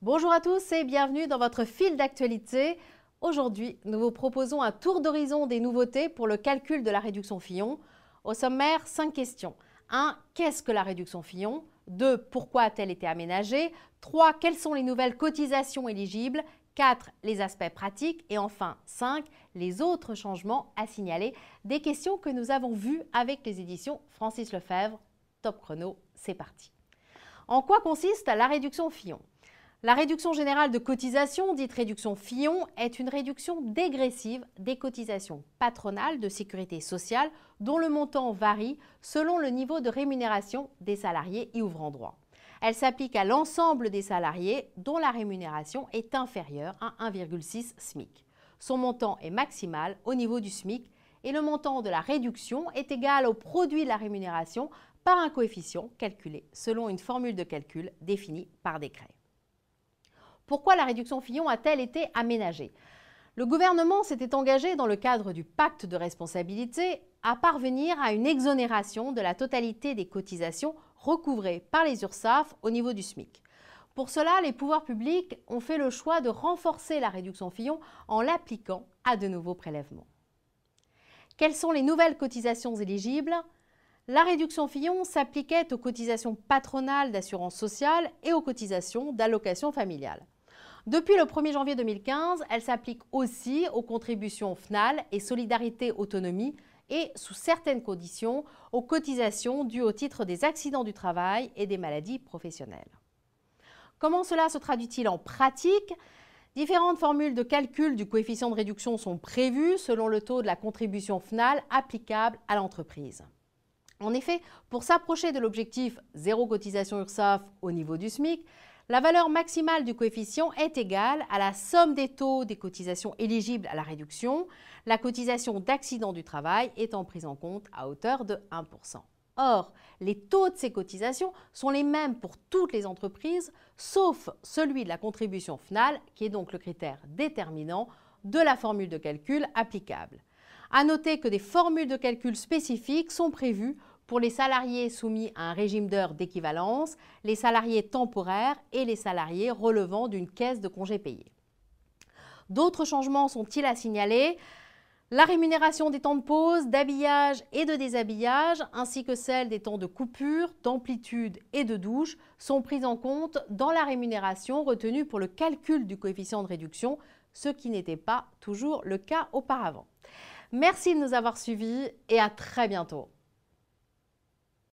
Bonjour à tous et bienvenue dans votre fil d'actualité. Aujourd'hui, nous vous proposons un tour d'horizon des nouveautés pour le calcul de la réduction Fillon. Au sommaire, 5 questions. 1. Qu'est-ce que la réduction Fillon? 2. Pourquoi a-t-elle été aménagée? 3. Quelles sont les nouvelles cotisations éligibles? 4. Les aspects pratiques. Et enfin, 5. Les autres changements à signaler. Des questions que nous avons vues avec les éditions Francis Lefebvre. Top chrono, c'est parti. En quoi consiste la réduction Fillon? La réduction générale de cotisation, dite réduction Fillon, est une réduction dégressive des cotisations patronales de sécurité sociale dont le montant varie selon le niveau de rémunération des salariés y ouvrant droit. Elle s'applique à l'ensemble des salariés dont la rémunération est inférieure à 1,6 SMIC. Son montant est maximal au niveau du SMIC et le montant de la réduction est égal au produit de la rémunération par un coefficient calculé selon une formule de calcul définie par décret. Pourquoi la réduction Fillon a-t-elle été aménagée? Le gouvernement s'était engagé dans le cadre du pacte de responsabilité à parvenir à une exonération de la totalité des cotisations recouvrées par les URSSAF au niveau du SMIC. Pour cela, les pouvoirs publics ont fait le choix de renforcer la réduction Fillon en l'appliquant à de nouveaux prélèvements. Quelles sont les nouvelles cotisations éligibles? La réduction Fillon s'appliquait aux cotisations patronales d'assurance sociale et aux cotisations d'allocation familiale. Depuis le 1er janvier 2015, elle s'applique aussi aux contributions FNAL et Solidarité Autonomie et, sous certaines conditions, aux cotisations dues au titre des accidents du travail et des maladies professionnelles. Comment cela se traduit-il en pratique? Différentes formules de calcul du coefficient de réduction sont prévues selon le taux de la contribution FNAL applicable à l'entreprise. En effet, pour s'approcher de l'objectif zéro cotisation URSSAF au niveau du SMIC, la valeur maximale du coefficient est égale à la somme des taux des cotisations éligibles à la réduction, la cotisation d'accident du travail étant prise en compte à hauteur de 1%. Or, les taux de ces cotisations sont les mêmes pour toutes les entreprises, sauf celui de la contribution FNAL, qui est donc le critère déterminant de la formule de calcul applicable. À noter que des formules de calcul spécifiques sont prévues pour les salariés soumis à un régime d'heures d'équivalence, les salariés temporaires et les salariés relevant d'une caisse de congés payés. D'autres changements sont-ils à signaler? La rémunération des temps de pause, d'habillage et de déshabillage, ainsi que celle des temps de coupure, d'amplitude et de douche, sont prises en compte dans la rémunération retenue pour le calcul du coefficient de réduction, ce qui n'était pas toujours le cas auparavant. Merci de nous avoir suivis et à très bientôt.